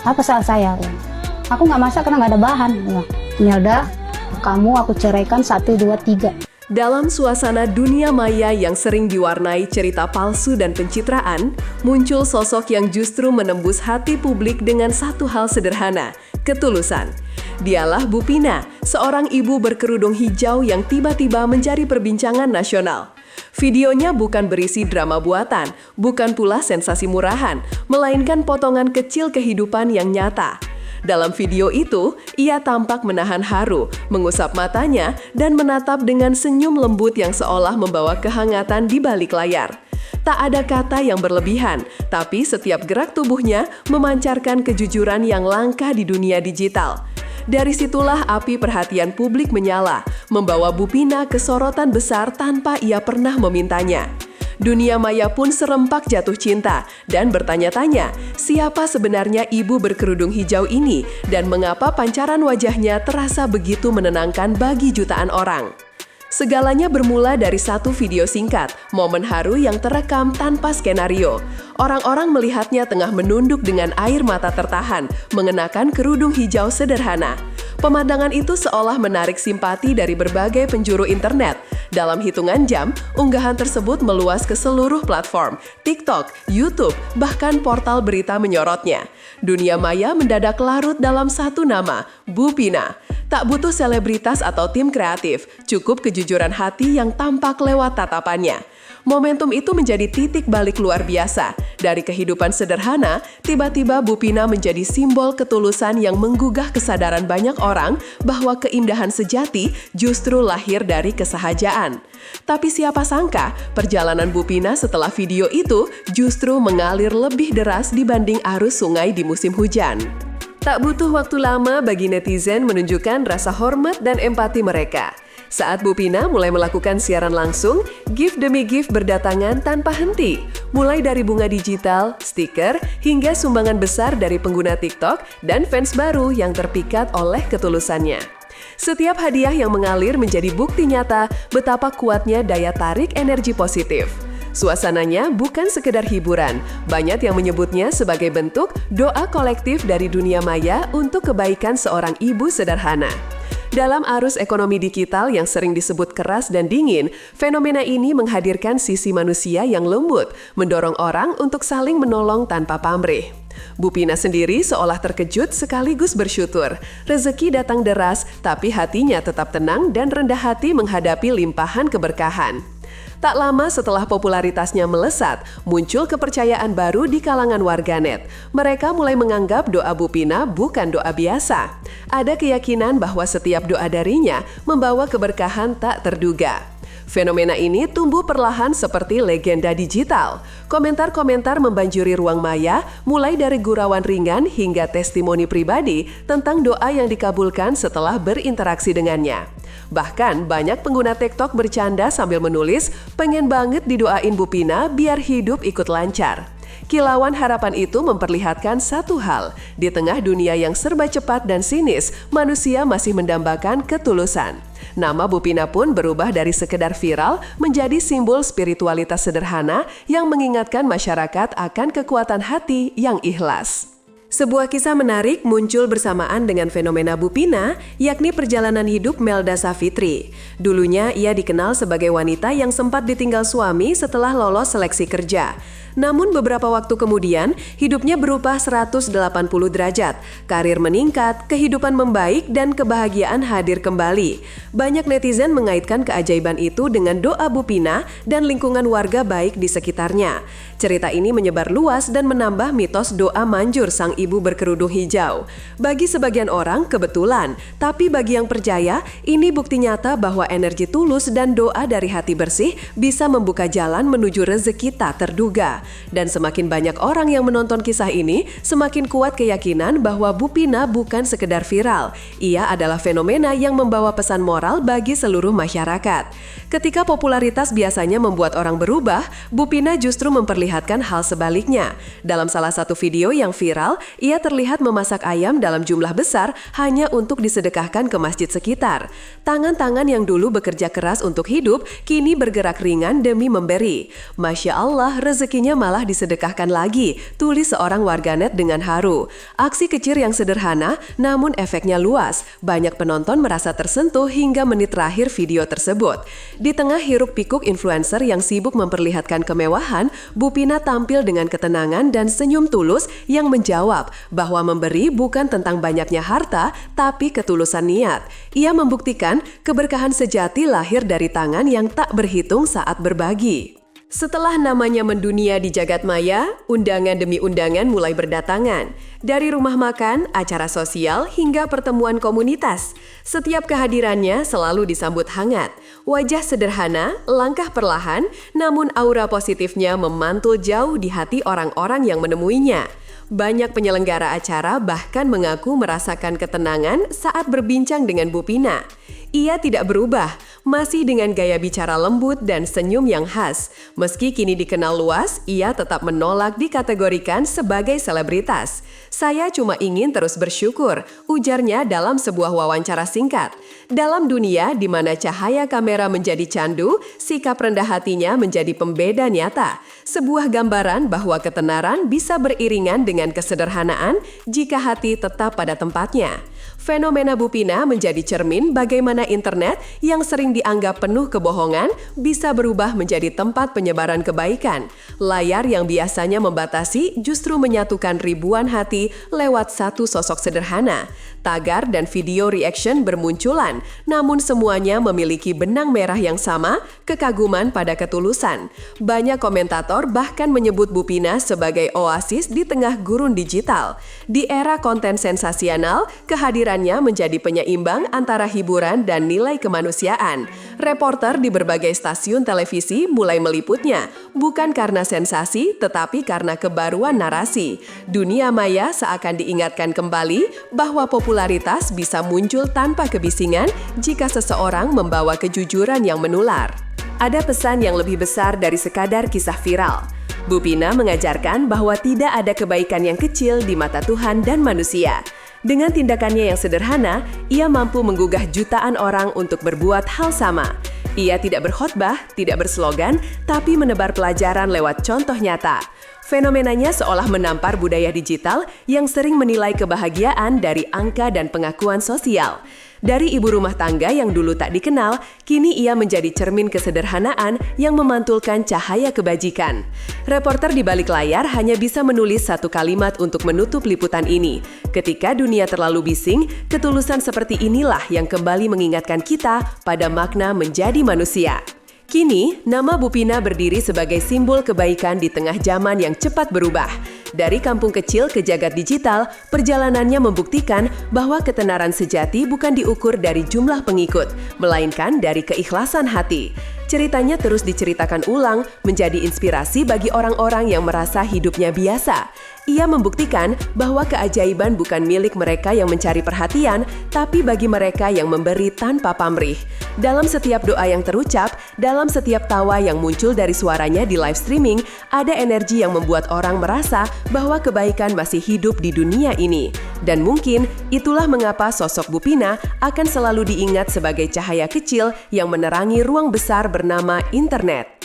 Apa salah saya? Aku nggak masak karena nggak ada bahan. Melda, kamu aku ceraikan 1, 2, 3. Dalam suasana dunia maya yang sering diwarnai cerita palsu dan pencitraan, muncul sosok yang justru menembus hati publik dengan satu hal sederhana, ketulusan. Dialah Bu Pina, seorang ibu berkerudung hijau yang tiba-tiba menjadi perbincangan nasional. Videonya bukan berisi drama buatan, bukan pula sensasi murahan, melainkan potongan kecil kehidupan yang nyata. Dalam video itu, ia tampak menahan haru, mengusap matanya, dan menatap dengan senyum lembut yang seolah membawa kehangatan di balik layar. Tak ada kata yang berlebihan, tapi setiap gerak tubuhnya memancarkan kejujuran yang langka di dunia digital. Dari situlah api perhatian publik menyala, membawa Bu Pina ke sorotan besar tanpa ia pernah memintanya. Dunia maya pun serempak jatuh cinta dan bertanya-tanya, siapa sebenarnya ibu berkerudung hijau ini dan mengapa pancaran wajahnya terasa begitu menenangkan bagi jutaan orang. Segalanya bermula dari satu video singkat, momen haru yang terekam tanpa skenario. Orang-orang melihatnya tengah menunduk dengan air mata tertahan, mengenakan kerudung hijau sederhana. Pemandangan itu seolah menarik simpati dari berbagai penjuru internet. Dalam hitungan jam, unggahan tersebut meluas ke seluruh platform, TikTok, YouTube, bahkan portal berita menyorotnya. Dunia maya mendadak larut dalam satu nama, Bu Pina. Tak butuh selebritas atau tim kreatif, cukup kejujuran hati yang tampak lewat tatapannya. Momentum itu menjadi titik balik luar biasa. Dari kehidupan sederhana, tiba-tiba Bu Pina menjadi simbol ketulusan yang menggugah kesadaran banyak orang bahwa keindahan sejati justru lahir dari kesahajaan. Tapi siapa sangka, perjalanan Bu Pina setelah video itu justru mengalir lebih deras dibanding arus sungai di musim hujan. Tak butuh waktu lama bagi netizen menunjukkan rasa hormat dan empati mereka. Saat Bu Pina mulai melakukan siaran langsung, gift demi gift berdatangan tanpa henti. Mulai dari bunga digital, stiker, hingga sumbangan besar dari pengguna TikTok dan fans baru yang terpikat oleh ketulusannya. Setiap hadiah yang mengalir menjadi bukti nyata betapa kuatnya daya tarik energi positif. Suasananya bukan sekedar hiburan, banyak yang menyebutnya sebagai bentuk doa kolektif dari dunia maya untuk kebaikan seorang ibu sederhana. Dalam arus ekonomi digital yang sering disebut keras dan dingin, fenomena ini menghadirkan sisi manusia yang lembut, mendorong orang untuk saling menolong tanpa pamrih. Bu Pina sendiri seolah terkejut sekaligus bersyukur. Rezeki datang deras, tapi hatinya tetap tenang dan rendah hati menghadapi limpahan keberkahan. Tak lama setelah popularitasnya melesat, muncul kepercayaan baru di kalangan warganet. Mereka mulai menganggap doa Bu Pina bukan doa biasa. Ada keyakinan bahwa setiap doa darinya membawa keberkahan tak terduga. Fenomena ini tumbuh perlahan seperti legenda digital. Komentar-komentar membanjiri ruang maya, mulai dari gurauan ringan hingga testimoni pribadi tentang doa yang dikabulkan setelah berinteraksi dengannya. Bahkan banyak pengguna TikTok bercanda sambil menulis, pengen banget didoain Bu Pina biar hidup ikut lancar. Kilauan harapan itu memperlihatkan satu hal, di tengah dunia yang serba cepat dan sinis, manusia masih mendambakan ketulusan. Nama Bu Pina pun berubah dari sekedar viral menjadi simbol spiritualitas sederhana yang mengingatkan masyarakat akan kekuatan hati yang ikhlas. Sebuah kisah menarik muncul bersamaan dengan fenomena Bu Pina, yakni perjalanan hidup Melda Savitri. Dulunya ia dikenal sebagai wanita yang sempat ditinggal suami setelah lolos seleksi kerja. Namun beberapa waktu kemudian, hidupnya berubah 180 derajat. Karir meningkat, kehidupan membaik, dan kebahagiaan hadir kembali. Banyak netizen mengaitkan keajaiban itu dengan doa Bu Pina dan lingkungan warga baik di sekitarnya. Cerita ini menyebar luas dan menambah mitos doa manjur sang ibu berkerudung hijau. Bagi sebagian orang, kebetulan. Tapi bagi yang percaya, ini bukti nyata bahwa energi tulus dan doa dari hati bersih bisa membuka jalan menuju rezeki tak terduga. Dan semakin banyak orang yang menonton kisah ini, semakin kuat keyakinan bahwa Bu Pina bukan sekedar viral. Ia adalah fenomena yang membawa pesan moral bagi seluruh masyarakat. Ketika popularitas biasanya membuat orang berubah, Bu Pina justru memperlihatkan hal sebaliknya. Dalam salah satu video yang viral, ia terlihat memasak ayam dalam jumlah besar hanya untuk disedekahkan ke masjid sekitar. Tangan-tangan yang dulu bekerja keras untuk hidup, kini bergerak ringan demi memberi. Masya Allah, rezekinya malah disedekahkan lagi, tulis seorang warganet dengan haru. Aksi kecil yang sederhana, namun efeknya luas. Banyak penonton merasa tersentuh hingga menit terakhir video tersebut. Di tengah hiruk-pikuk influencer yang sibuk memperlihatkan kemewahan, Bu Pina tampil dengan ketenangan dan senyum tulus yang menjawab bahwa memberi bukan tentang banyaknya harta, tapi ketulusan niat. Ia membuktikan keberkahan sejati lahir dari tangan yang tak berhitung saat berbagi. Setelah namanya mendunia di jagat maya, undangan demi undangan mulai berdatangan. Dari rumah makan, acara sosial, hingga pertemuan komunitas. Setiap kehadirannya selalu disambut hangat. Wajah sederhana, langkah perlahan, namun aura positifnya memantul jauh di hati orang-orang yang menemuinya. Banyak penyelenggara acara bahkan mengaku merasakan ketenangan saat berbincang dengan Bu Pina. Ia tidak berubah, masih dengan gaya bicara lembut dan senyum yang khas. Meski kini dikenal luas, ia tetap menolak dikategorikan sebagai selebritas. Saya cuma ingin terus bersyukur, ujarnya dalam sebuah wawancara singkat. Dalam dunia di mana cahaya kamera menjadi candu, sikap rendah hatinya menjadi pembeda nyata. Sebuah gambaran bahwa ketenaran bisa beriringan dengan kesederhanaan jika hati tetap pada tempatnya. Fenomena Bu Pina menjadi cermin bagaimana internet yang sering dianggap penuh kebohongan bisa berubah menjadi tempat penyebaran kebaikan. Layar yang biasanya membatasi justru menyatukan ribuan hati lewat satu sosok sederhana. Tagar dan video reaction bermunculan, namun semuanya memiliki benang merah yang sama, kekaguman pada ketulusan. Banyak komentator bahkan menyebut Bu Pina sebagai oasis di tengah gurun digital. Di era konten sensasional, kehadirannya menjadi penyeimbang antara hiburan dan nilai kemanusiaan. Reporter di berbagai stasiun televisi mulai meliputnya, bukan karena sensasi, tetapi karena kebaruan narasi. Dunia maya seakan diingatkan kembali bahwa popularitas bisa muncul tanpa kebisingan jika seseorang membawa kejujuran yang menular. Ada pesan yang lebih besar dari sekadar kisah viral. Bu Pina mengajarkan bahwa tidak ada kebaikan yang kecil di mata Tuhan dan manusia. Dengan tindakannya yang sederhana, ia mampu menggugah jutaan orang untuk berbuat hal sama. Ia tidak berkhotbah, tidak berslogan, tapi menebar pelajaran lewat contoh nyata. Fenomenanya seolah menampar budaya digital yang sering menilai kebahagiaan dari angka dan pengakuan sosial. Dari ibu rumah tangga yang dulu tak dikenal, kini ia menjadi cermin kesederhanaan yang memantulkan cahaya kebajikan. Reporter di balik layar hanya bisa menulis satu kalimat untuk menutup liputan ini. Ketika dunia terlalu bising, ketulusan seperti inilah yang kembali mengingatkan kita pada makna menjadi manusia. Kini, nama Bu Pina berdiri sebagai simbol kebaikan di tengah zaman yang cepat berubah. Dari kampung kecil ke jagat digital, perjalanannya membuktikan bahwa ketenaran sejati bukan diukur dari jumlah pengikut, melainkan dari keikhlasan hati. Ceritanya terus diceritakan ulang, menjadi inspirasi bagi orang-orang yang merasa hidupnya biasa. Ia membuktikan bahwa keajaiban bukan milik mereka yang mencari perhatian, tapi bagi mereka yang memberi tanpa pamrih. Dalam setiap doa yang terucap, dalam setiap tawa yang muncul dari suaranya di live streaming, ada energi yang membuat orang merasa bahwa kebaikan masih hidup di dunia ini. Dan mungkin itulah mengapa sosok Bu Pina akan selalu diingat sebagai cahaya kecil yang menerangi ruang besar bernama internet.